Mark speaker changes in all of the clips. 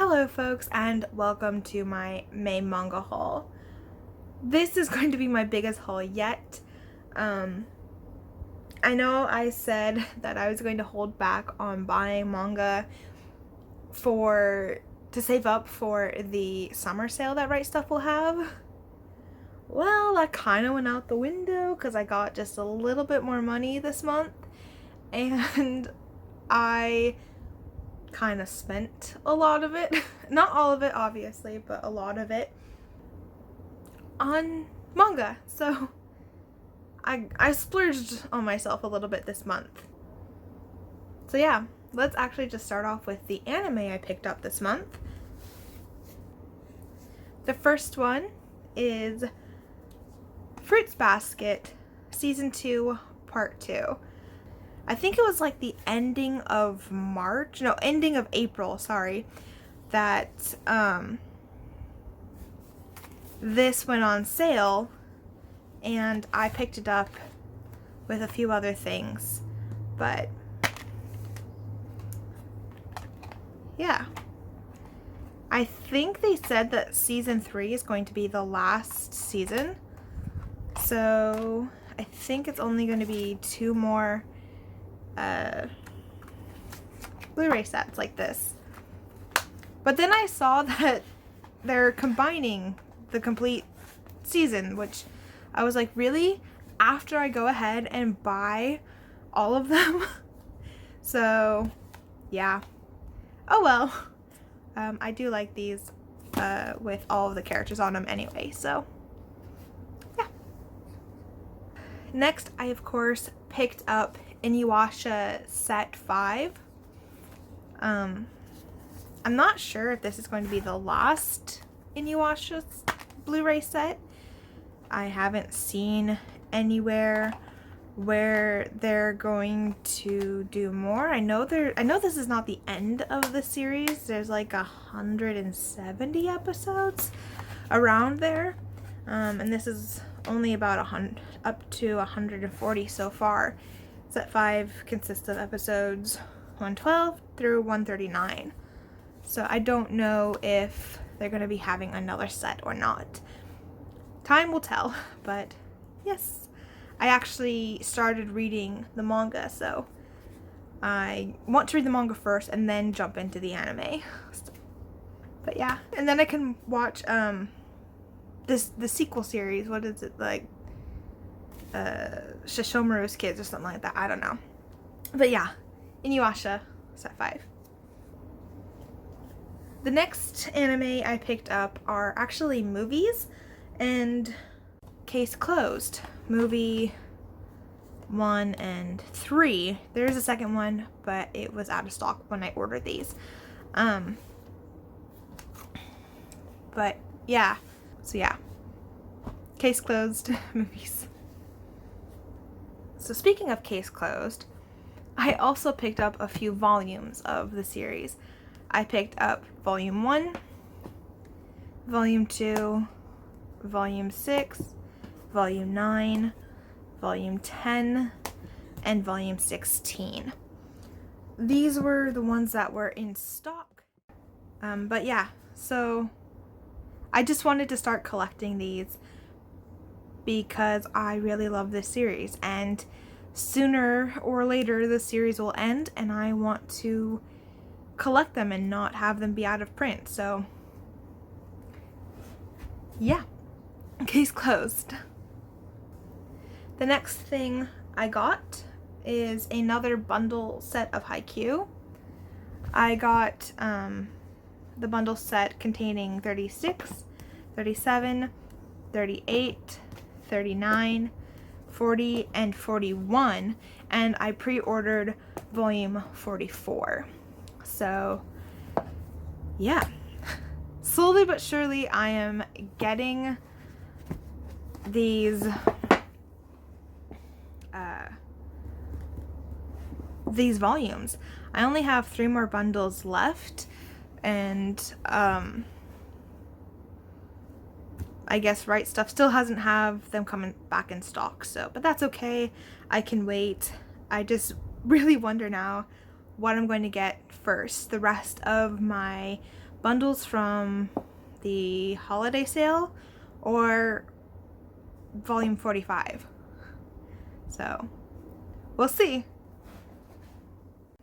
Speaker 1: Hello folks, and welcome to my May manga haul. This is going to be my biggest haul yet. I know I said that I was going to hold back on buying manga to save up for the summer sale that Right Stuf will have. Well, that kind of went out the window because I got just a little bit more money this month, and I kind of spent a lot of it, not all of it obviously, but a lot of it on manga. So I splurged on myself a little bit this month. So yeah, let's actually just start off with the anime I picked up this month. The first one is Fruits Basket Season 2 Part 2. I think it was like the ending of April, sorry, that this went on sale, and I picked it up with a few other things, but yeah. I think they said that season 3 is going to be the last season, so I think it's only going to be 2 more Blu-ray sets like this. But then I saw that they're combining the complete season, which I was like, really? After I go ahead and buy all of them? So yeah. Oh well. I do like these with all of the characters on them anyway, so yeah. Next, I of course picked up Inuyasha Set 5. I'm not sure if this is going to be the last Inuyasha Blu-ray set. I haven't seen anywhere where they're going to do more. I know this is not the end of the series. There's like 170 episodes around there. And this is only about up to 140 so far. Set 5 consists of episodes 112 through 139. So I don't know if they're going to be having another set or not. Time will tell, but yes. I actually started reading the manga, so I want to read the manga first and then jump into the anime. But yeah, and then I can watch the sequel series. What is it, like? Shishomaru's Kids or something like that. I don't know. But yeah, Inuyasha Set 5. The next anime I picked up are actually movies, and Case Closed. Movie 1 and 3. There's a second one, but it was out of stock when I ordered these. But yeah. So yeah. Case Closed movies. So speaking of Case Closed, I also picked up a few volumes of the series. I picked up Volume 1, Volume 2, Volume 6, Volume 9, Volume 10, and Volume 16. These were the ones that were in stock. But yeah, so I just wanted to start collecting these because I really love this series, and sooner or later the series will end and I want to collect them and not have them be out of print. So yeah, Case Closed. The next thing I got is another bundle set of Haikyuu. I got the bundle set containing 36, 37, 38, 39, 40, and 41, and I pre-ordered volume 44. So yeah, slowly but surely I am getting these volumes. I only have 3 more bundles left, and I guess Right Stuf still hasn't have them coming back in stock, so, but that's okay. I can wait. I just really wonder now what I'm going to get first. The rest of my bundles from the holiday sale or volume 45. So we'll see.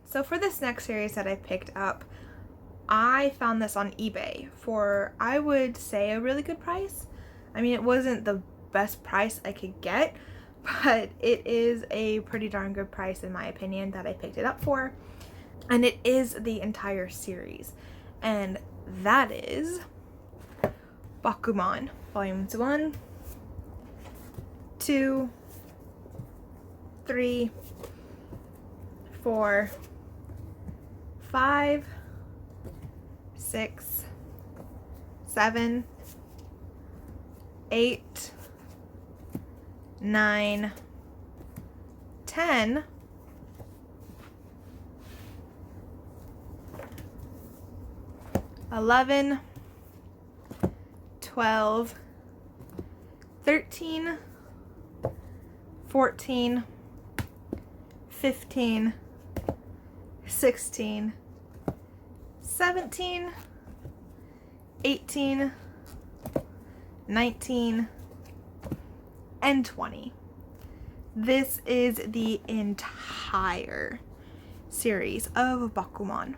Speaker 1: So for this next series that I picked up, I found this on eBay for, I would say, a really good price. I mean, it wasn't the best price I could get, but it is a pretty darn good price in my opinion that I picked it up for. And it is the entire series. And that is Bakuman, volumes 1, 2, 3, 4, 5, 6, 7, 8, 9, 10, 11, 12, 13, 14, 15, 16, 17, 18, 19, and 20. This is the entire series of Bakuman.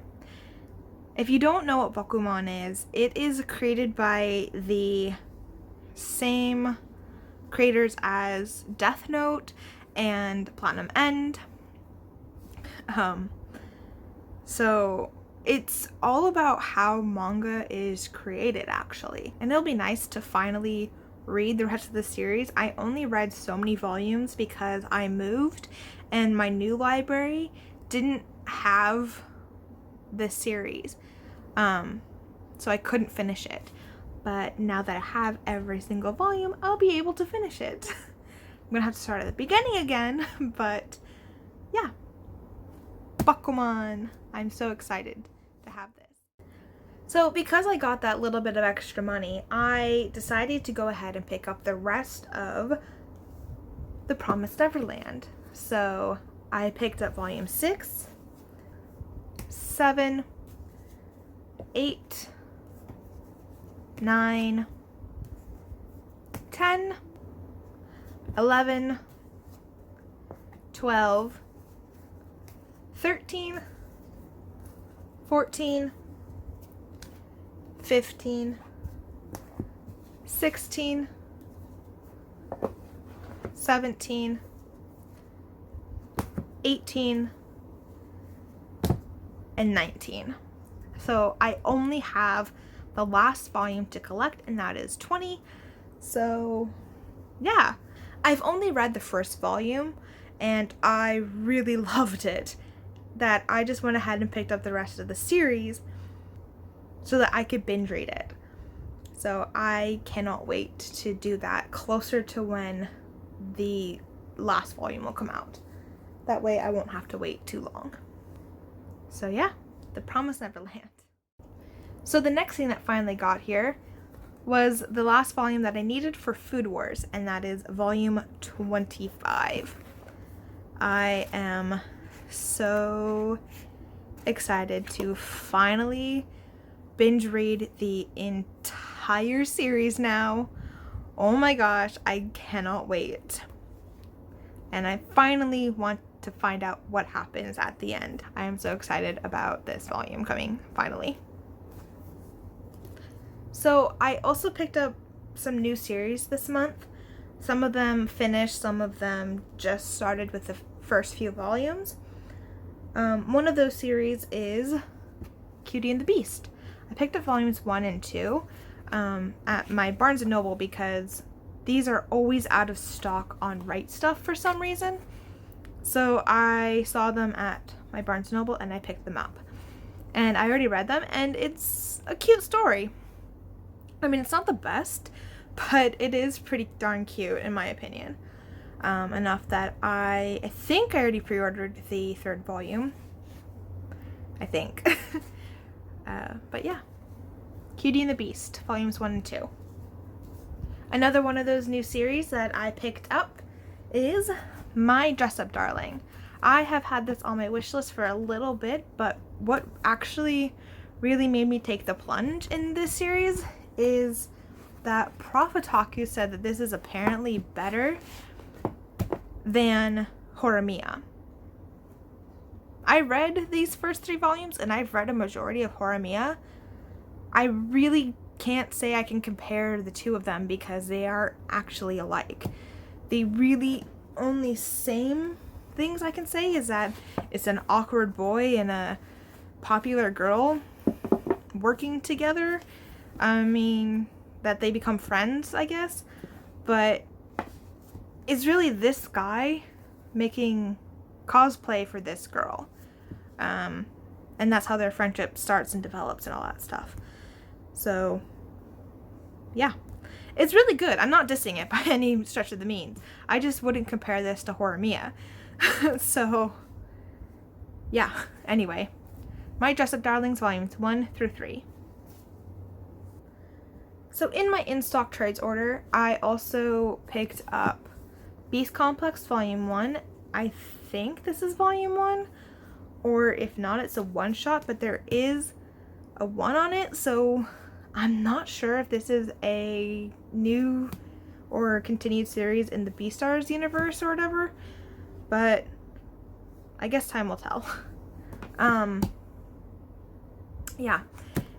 Speaker 1: If you don't know what Bakuman is, it is created by the same creators as Death Note and Platinum End. So it's all about how manga is created, actually. And it'll be nice to finally read the rest of the series. I only read so many volumes because I moved and my new library didn't have this series. So I couldn't finish it. But now that I have every single volume, I'll be able to finish it. I'm gonna have to start at the beginning again, but yeah. Bakuman. I'm so excited to have this. So because I got that little bit of extra money, I decided to go ahead and pick up the rest of The Promised Neverland. So I picked up volume 6, 7, 8, 9, 10, 11, 12, 13, 14, 15, 16, 17, 18, and 19. So I only have the last volume to collect, and that is 20. So yeah, I've only read the first volume and I really loved it, that I just went ahead and picked up the rest of the series so that I could binge read it. So I cannot wait to do that closer to when the last volume will come out. That way I won't have to wait too long. So yeah, The Promised Neverland. So the next thing that finally got here was the last volume that I needed for Food Wars, and that is volume 25. I am so excited to finally binge read the entire series now. Oh my gosh, I cannot wait. And I finally want to find out what happens at the end. I am so excited about this volume coming, finally. So I also picked up some new series this month. Some of them finished, some of them just started with the first few volumes. One of those series is Cutie and the Beast. I picked up volumes 1 and 2 at my Barnes & Noble because these are always out of stock on Right Stuff for some reason. So I saw them at my Barnes & Noble and I picked them up. And I already read them, and it's a cute story. I mean, it's not the best, but it is pretty darn cute in my opinion. Enough that I think I already pre-ordered the 3rd volume. I think. But yeah. Cutie and the Beast, volumes 1 and 2. Another one of those new series that I picked up is My Dress Up Darling. I have had this on my wish list for a little bit, but what actually really made me take the plunge in this series is that Profitaku said that this is apparently better than Horimiya. I read these first 3 volumes and I've read a majority of Horimiya. I really can't say I can compare the two of them because they are actually alike. The really only same things I can say is that it's an awkward boy and a popular girl working together. I mean, that they become friends, I guess. But it's really this guy making cosplay for this girl. And that's how their friendship starts and develops and all that stuff. So, yeah. It's really good. I'm not dissing it by any stretch of the means. I just wouldn't compare this to Horimiya. So, yeah. Anyway. My Dress Up Darlings Volumes 1 through 3. So in my in-stock trades order, I also picked up Beast Complex Volume 1. I think this is Volume 1. Or if not, it's a one-shot, but there is a 1 on it. So I'm not sure if this is a new or continued series in the Beastars universe or whatever. But I guess time will tell. Yeah.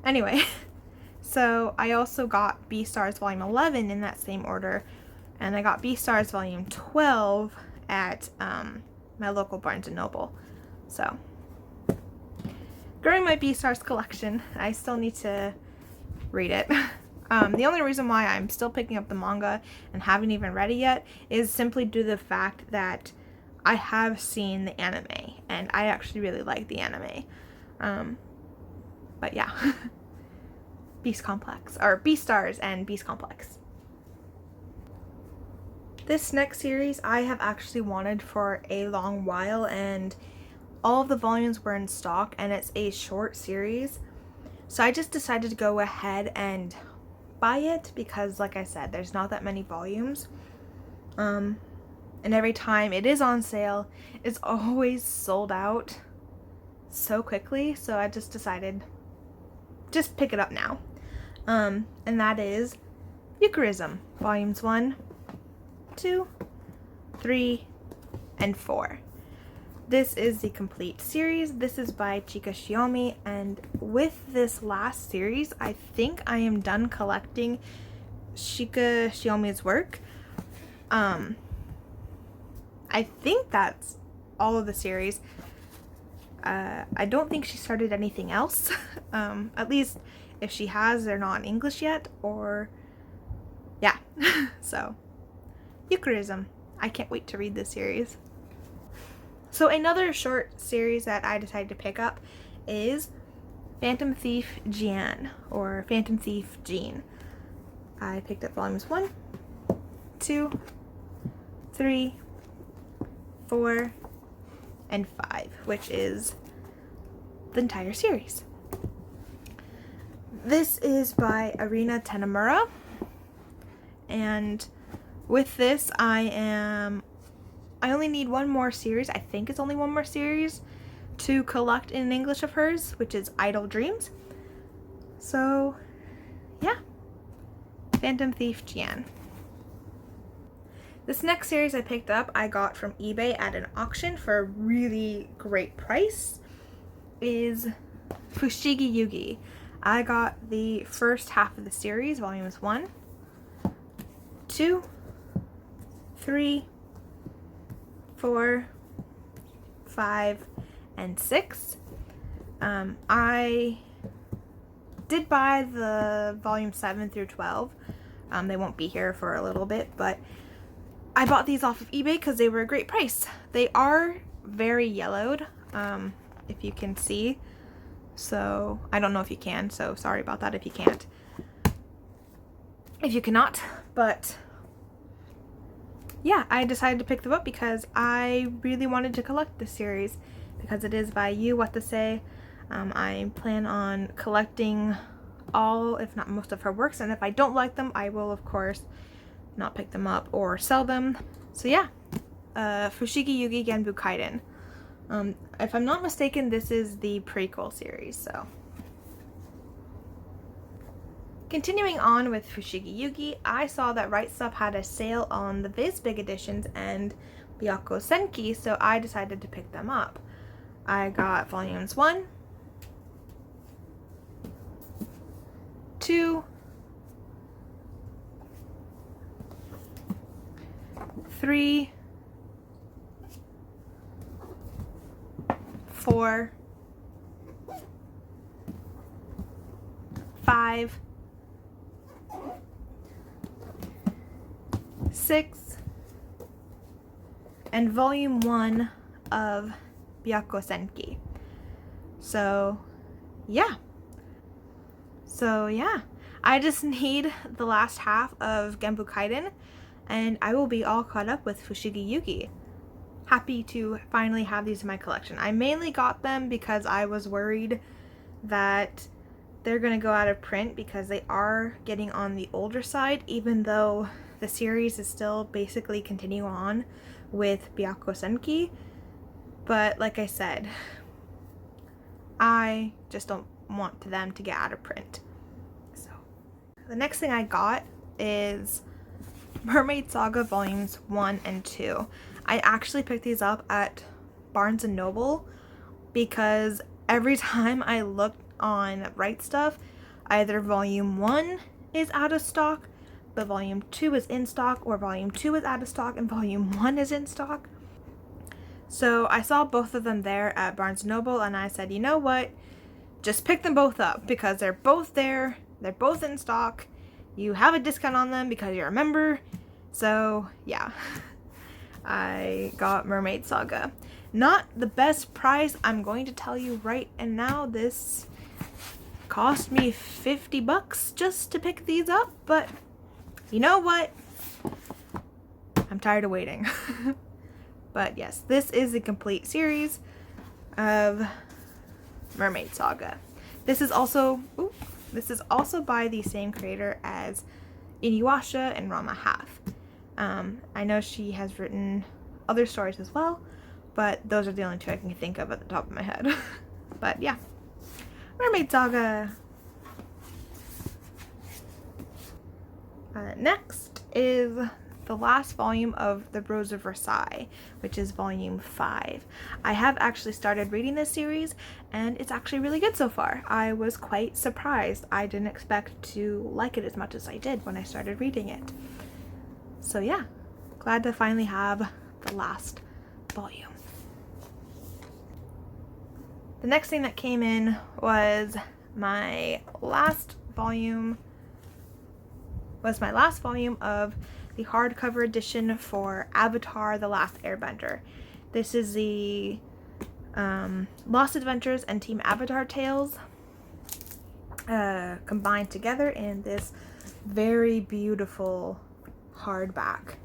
Speaker 1: Anyway. So I also got Beastars Volume 11 in that same order, and I got Beastars Volume 12 at my local Barnes & Noble. So, growing my Beastars collection. I still need to read it. The only reason why I'm still picking up the manga and haven't even read it yet is simply due to the fact that I have seen the anime, and I actually really like the anime. But yeah. Beast Complex, or Beastars and Beast Complex. This next series I have actually wanted for a long while, and all of the volumes were in stock, and it's a short series. So I just decided to go ahead and buy it because, like I said, there's not that many volumes. And every time it is on sale, it's always sold out so quickly. So I just decided, just pick it up now. And that is Eucharism, Volumes 1, 2, 3, and 4. This is the complete series. This is by Chika Shiomi, and with this last series, I think I am done collecting Chika Shiomi's work. I think that's all of the series. I don't think she started anything else. At least if she has, they're not in English yet, or yeah. So, Eucharism. I can't wait to read this series. So another short series that I decided to pick up is Phantom Thief Jian, or Phantom Thief Jean. I picked up volumes 1, 2, 3, 4, and 5, which is the entire series. This is by Arina Tenemura, and with this I only need one more series. I think it's only one more series to collect in English of hers, which is Idle Dreams. So yeah, Phantom Thief Jian. This next series I picked up, I got from eBay at an auction for a really great price, is Fushiki Yugi. I got the first half of the series, volumes 1, 2, 3, 4, 5, and 6. I did buy the volume 7 through 12. They won't be here for a little bit, but I bought these off of eBay because they were a great price. They are very yellowed, if you can see. So, I don't know if you can, so sorry about that if you can't. If you cannot, but yeah, I decided to pick them up because I really wanted to collect this series because it is by Yu What to Say. I plan on collecting all, if not most of her works, and if I don't like them, I will of course not pick them up or sell them. So yeah, Fushiki Yugi Ganbukaiden. If I'm not mistaken, this is the prequel series, so Continuing on with Fushiki Yugi, I saw that Right Stuff had a sale on the Viz Big Editions and Byakko Senki, so I decided to pick them up. I got volumes 1, 2, 3, 4, 5, 6, and volume 1 of Byakko Senki. So yeah, I just need the last half of Ganbukaiden and I will be all caught up with Fushiki Yugi. Happy to finally have these in my collection. I mainly got them because I was worried that they're gonna go out of print because they are getting on the older side, even though the series is still basically continuing on with Byakko Senki. But like I said, I just don't want them to get out of print. So the next thing I got is Mermaid Saga volumes 1 and 2. I actually picked these up at Barnes & Noble because every time I look on Right Stuff, either volume 1 is out of stock, but volume 2 is in stock, or volume 2 is out of stock and volume 1 is in stock. So I saw both of them there at Barnes & Noble and I said, you know what, just pick them both up because they're both there, they're both in stock, you have a discount on them because you're a member. So yeah, I got Mermaid Saga. Not the best price, I'm going to tell you right and now. This cost me $50 just to pick these up, but you know what? I'm tired of waiting. But yes, this is a complete series of Mermaid Saga. This is also by the same creator as Inuyasha and Rama Half. I know she has written other stories as well, but those are the only two I can think of at the top of my head. But yeah, Mermaid Saga. Next is the last volume of The Rose of Versailles, which is volume 5. I have actually started reading this series and it's actually really good so far. I was quite surprised. I didn't expect to like it as much as I did when I started reading it. So yeah, glad to finally have the last volume. The next thing that came in was my last volume of the hardcover edition for Avatar: The Last Airbender. This is the Lost Adventures and Team Avatar tales combined together in this very beautiful hardback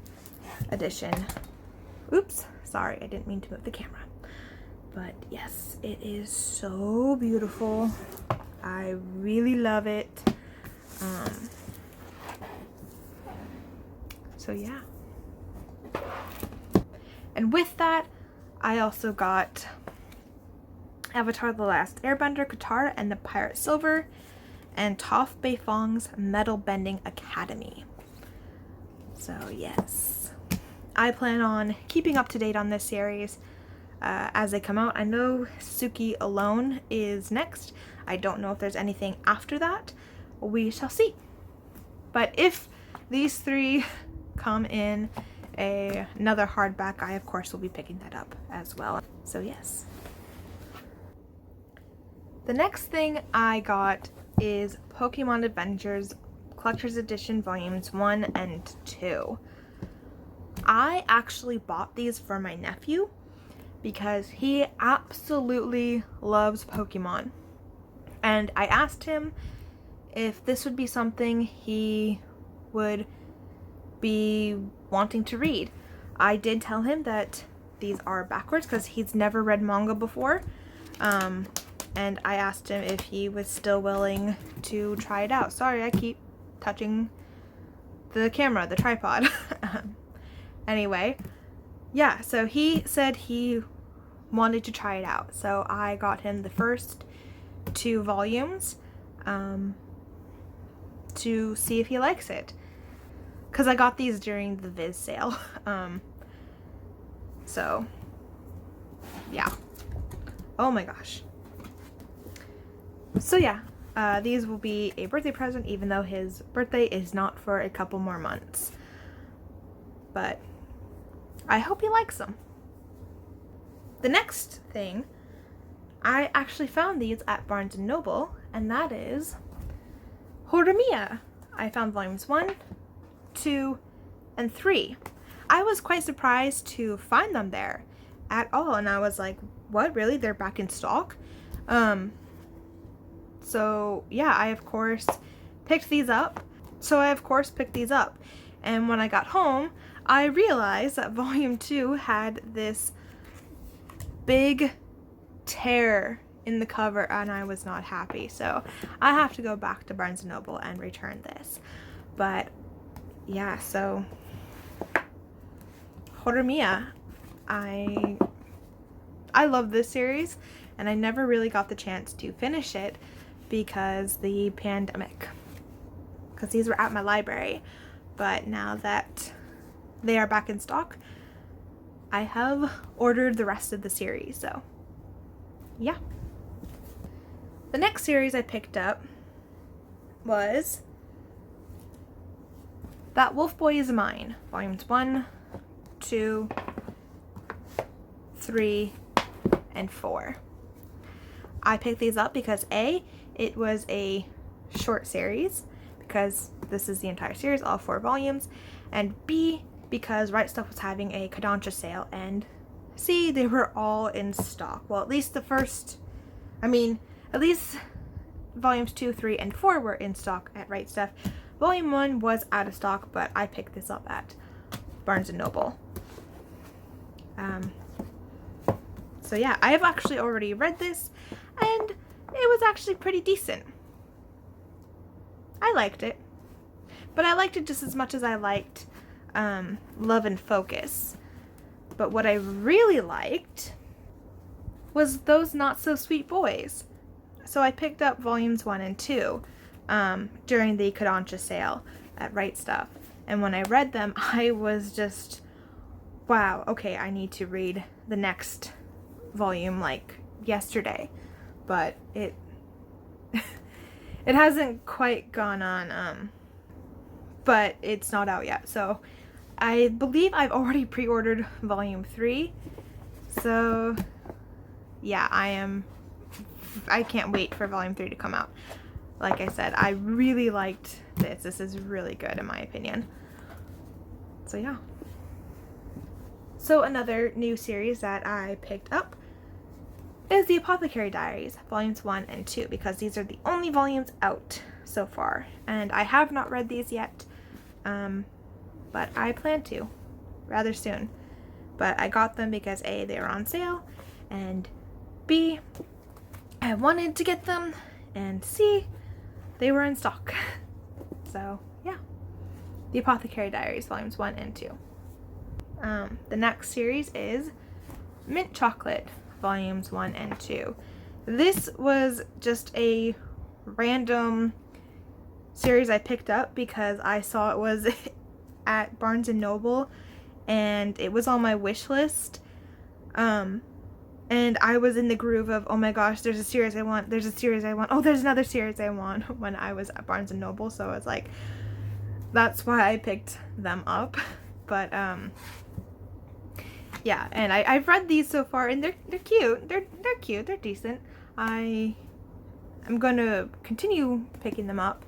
Speaker 1: edition. Oops, sorry, I didn't mean to move the camera. But yes, it is so beautiful. I really love it. So yeah. And with that, I also got Avatar: The Last Airbender, Katara and the Pirate Silver, and Toph Beifong's Metal Bending Academy. So yes, I plan on keeping up to date on this series as they come out. I know Suki Alone is next. I don't know if there's anything after that. We shall see. But if these three come in another hardback, I of course will be picking that up as well. So yes. The next thing I got is Pokemon Adventures Collector's Edition Volumes 1 and 2. I actually bought these for my nephew because he absolutely loves Pokemon. And I asked him if this would be something he would be wanting to read. I did tell him that these are backwards because he's never read manga before. And I asked him if he was still willing to try it out. Sorry, I keep touching the camera, the tripod. Anyway, yeah, so he said he wanted to try it out. So I got him the first 2 volumes to see if he likes it. Because I got these during the Viz sale. So, yeah. Oh my gosh. So yeah, these will be a birthday present, even though his birthday is not for a couple more months. But I hope he likes them. The next thing, I actually found these at Barnes & Noble, and that is Horimiya. I found volumes 1, 2, and 3. I was quite surprised to find them there at all, and I was like, what, really? They're back in stock? So yeah, I of course picked these up. And when I got home, I realized that volume 2 had this big tear in the cover, and I was not happy. So I have to go back to Barnes & Noble and return this. But yeah, so Horimiya, I love this series, and I never really got the chance to finish it because the pandemic. Because these were at my library. But now that they are back in stock, I have ordered the rest of the series, so yeah. The next series I picked up was That Wolf Boy Is Mine, volumes 1, 2, 3, and 4. I picked these up because A, it was a short series, because this is the entire series, all 4 volumes, and B, because Right Stuff was having a Kodansha sale, and C, they were all in stock. Well, at least at least volumes 2, 3, and 4 were in stock at Right Stuff. Volume 1 was out of stock, but I picked this up at Barnes & Noble. So yeah, I have actually already read this, and it was actually pretty decent. I liked it. But I liked it just as much as I liked Love and Focus. But what I really liked was Those Not So Sweet Boys. So I picked up volumes 1 and 2 during the Kodansha sale at Right Stuff. And when I read them, I was just, wow, okay, I need to read the next volume like yesterday. But it hasn't quite gone on, but it's not out yet. So I believe I've already pre-ordered volume 3. So yeah, I can't wait for volume 3 to come out. Like I said, I really liked this. This is really good in my opinion. So yeah. So another new series that I picked up is the Apothecary Diaries, volumes 1 and 2, because these are the only volumes out so far. And I have not read these yet, but I plan to rather soon. But I got them because A, they were on sale, and B, I wanted to get them, and C, they were in stock. So yeah, the Apothecary Diaries, volumes 1 and 2. The next series is Mint Chocolate, volumes 1 and 2. This was just a random series I picked up because I saw it was at Barnes & Noble and it was on my wish list. And I was in the groove of, oh my gosh, there's a series I want, oh, there's another series I want when I was at Barnes & Noble. So I was like, that's why I picked them up. But yeah, and I've read these so far, and they're cute. They're cute. They're decent. I'm gonna continue picking them up.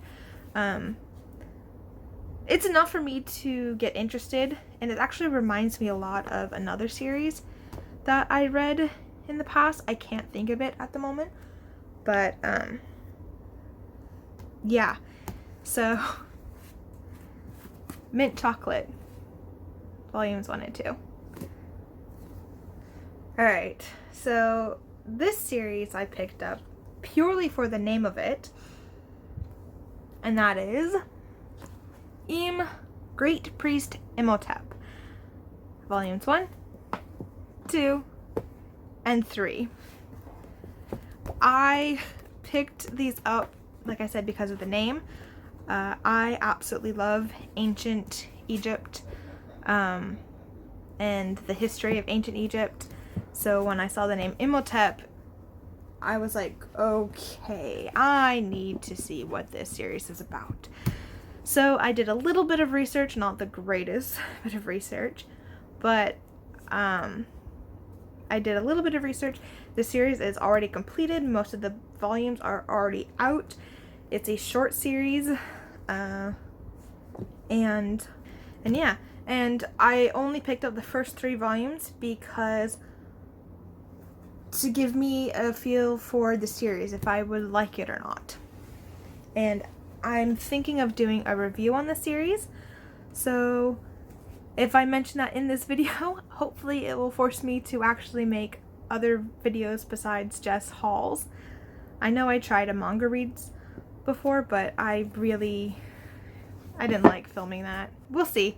Speaker 1: It's enough for me to get interested, and it actually reminds me a lot of another series that I read in the past. I can't think of it at the moment, but yeah. So Mint Chocolate, volumes 1 and 2. Alright, so this series I picked up purely for the name of it, and that is Im Great Priest Imhotep, volumes 1, 2, and 3. I picked these up, like I said, because of the name. I absolutely love ancient Egypt and the history of ancient Egypt. So when I saw the name Imhotep, I was like, okay, I need to see what this series is about. So I did a little bit of research, not the greatest bit of research, but I did a little bit of research. The series is already completed. Most of the volumes are already out. It's a short series, and yeah, and I only picked up the first 3 volumes because to give me a feel for the series, if I would like it or not. And I'm thinking of doing a review on the series, so if I mention that in this video, hopefully it will force me to actually make other videos besides just hauls. I know I tried a manga reads before, but I didn't like filming that. We'll see.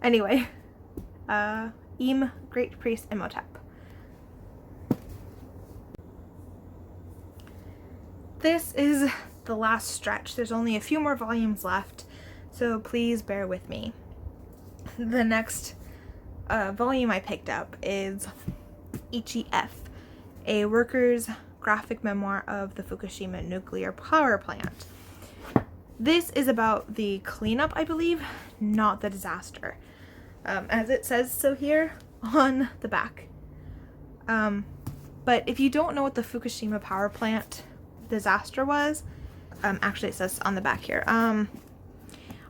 Speaker 1: Anyway, Great Priest Imhotep. This is the last stretch. There's only a few more volumes left, so please bear with me. The next volume I picked up is Ichi F, a worker's graphic memoir of the Fukushima nuclear power plant. This is about the cleanup, I believe, not the disaster, as it says so here on the back. But if you don't know what the Fukushima power plant disaster was, actually it says on the back here, on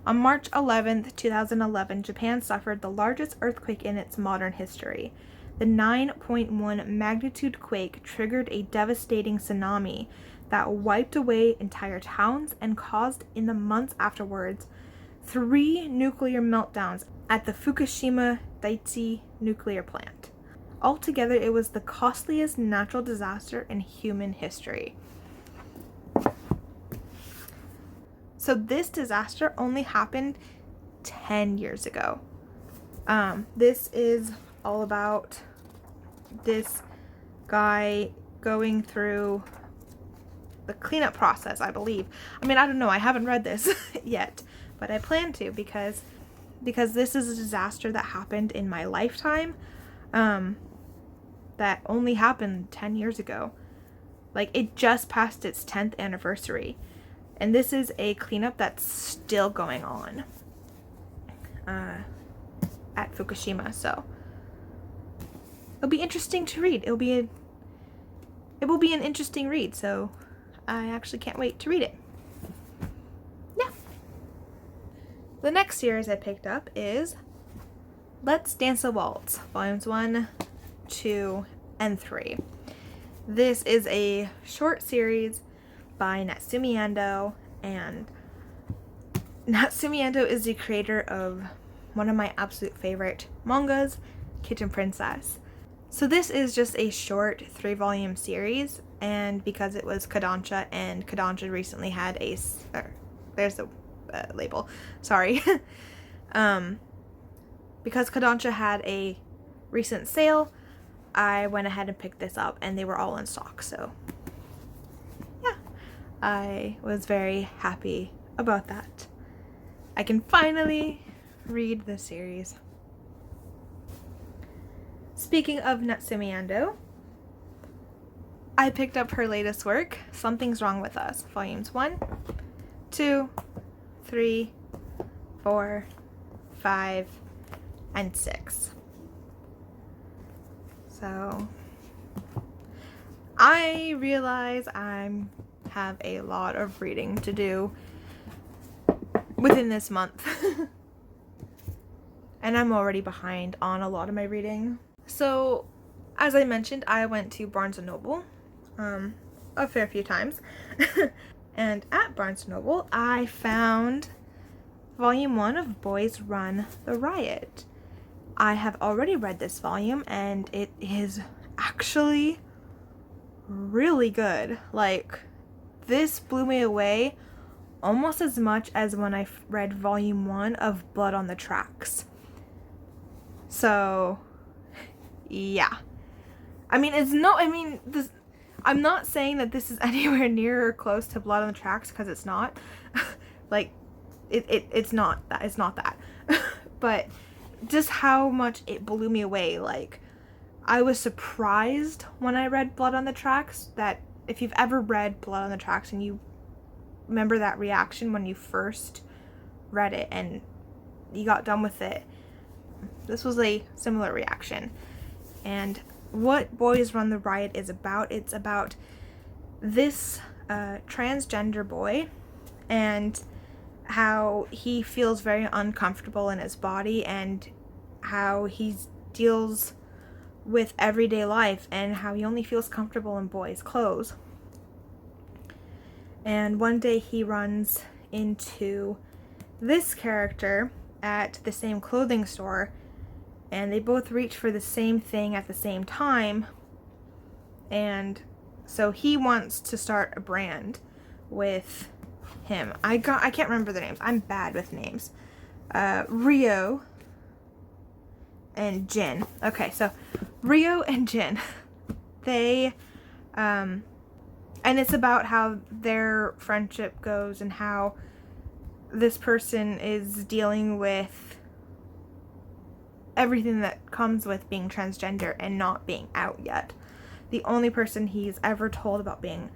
Speaker 1: March 11th, 2011, Japan suffered the largest earthquake in its modern history. The 9.1 magnitude quake triggered a devastating tsunami that wiped away entire towns and caused, in the months afterwards, 3 nuclear meltdowns at the Fukushima Daiichi nuclear plant. Altogether, it was the costliest natural disaster in human history. So this disaster only happened 10 years ago. This is all about this guy going through the cleanup process, I believe. I mean, I don't know. I haven't read this yet, but I plan to because this is a disaster that happened in my lifetime, that only happened 10 years ago. Like, it just passed its 10th anniversary. And this is a cleanup that's still going on at Fukushima, so it'll be interesting to read. It will be an interesting read, so I actually can't wait to read it. Yeah. The next series I picked up is Let's Dance a Waltz, volumes 1, 2, and 3. This is a short series by Natsumi Ando, and Natsumi Ando is the creator of one of my absolute favorite mangas, Kitten Princess. So this is just a short 3-volume series, and because it was Kodansha, and Kodansha recently had there's the label, sorry. Because Kodansha had a recent sale, I went ahead and picked this up, and they were all in stock, so yeah, I was very happy about that. I can finally read the series. Speaking of Natsumi Ando, I picked up her latest work, Something's Wrong with Us, volumes 1, 2, 3, 4, 5, and 6. So I realize I have a lot of reading to do within this month. And I'm already behind on a lot of my reading. So, as I mentioned, I went to Barnes & Noble a fair few times. And at Barnes & Noble, I found volume 1 of Boys Run the Riot. I have already read this volume, and it is actually really good. Like, this blew me away almost as much as when I read volume 1 of Blood on the Tracks. So, yeah. I'm not saying that this is anywhere near or close to Blood on the Tracks, because it's not. Like, it's not that. But just how much it blew me away. Like, I was surprised when I read Blood on the Tracks, that if you've ever read Blood on the Tracks and you remember that reaction when you first read it and you got done with it, this was a similar reaction. And what Boys Run the Riot is about, it's about this transgender boy and how he feels very uncomfortable in his body and how he deals with everyday life and how he only feels comfortable in boys' clothes. And one day he runs into this character at the same clothing store, and they both reach for the same thing at the same time. And so he wants to start a brand with him. I can't remember the names. I'm bad with names. Rio and Jin. Okay, so Rio and Jin. They and it's about how their friendship goes and how this person is dealing with everything that comes with being transgender and not being out yet. The only person he's ever told about being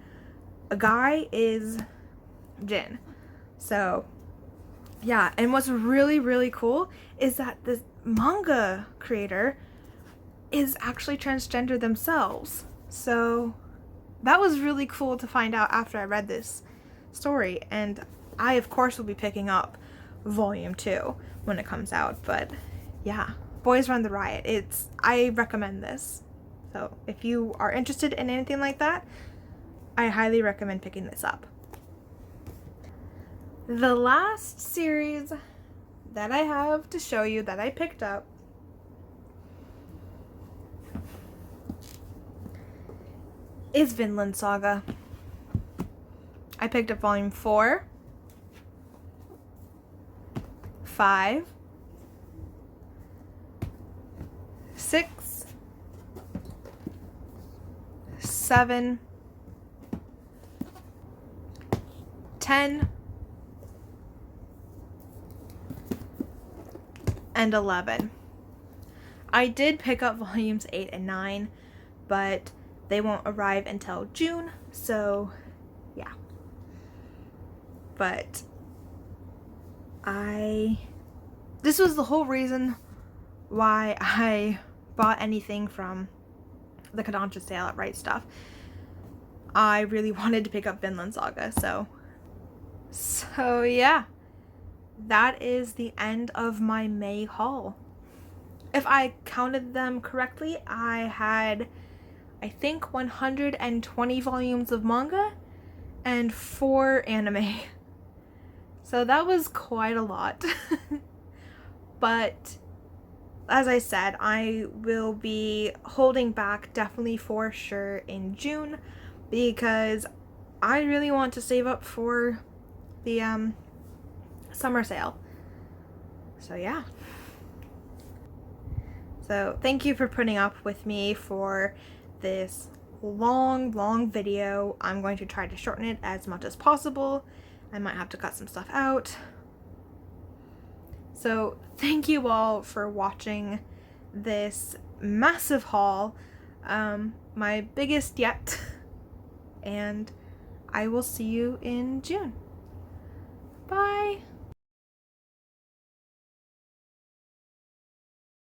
Speaker 1: a guy is Jin. So yeah, and what's really, really cool is that the manga creator is actually transgender themselves. So that was really cool to find out after I read this story, and I of course will be picking up volume 2 when it comes out. But yeah, Boys Run the Riot, I recommend this. So if you are interested in anything like that, I highly recommend picking this up. The last series that I have to show you that I picked up is Finland Saga. I picked up volume 4, 5, 6, 7, 10, and 11. I did pick up volumes 8 and 9, but they won't arrive until June, so yeah. But this was the whole reason why I bought anything from the Kodansha sale at Right Stuff. I really wanted to pick up Finland Saga, so yeah. That is the end of my May haul. If I counted them correctly, I had, I think, 120 volumes of manga and 4 anime. So that was quite a lot. But as I said, I will be holding back definitely for sure in June, because I really want to save up for the summer sale. So yeah. So thank you for putting up with me for this long video. I'm going to try to shorten it as much as possible. I might have to cut some stuff out. So thank you all for watching this massive haul, my biggest yet, and I will see you in June. Bye!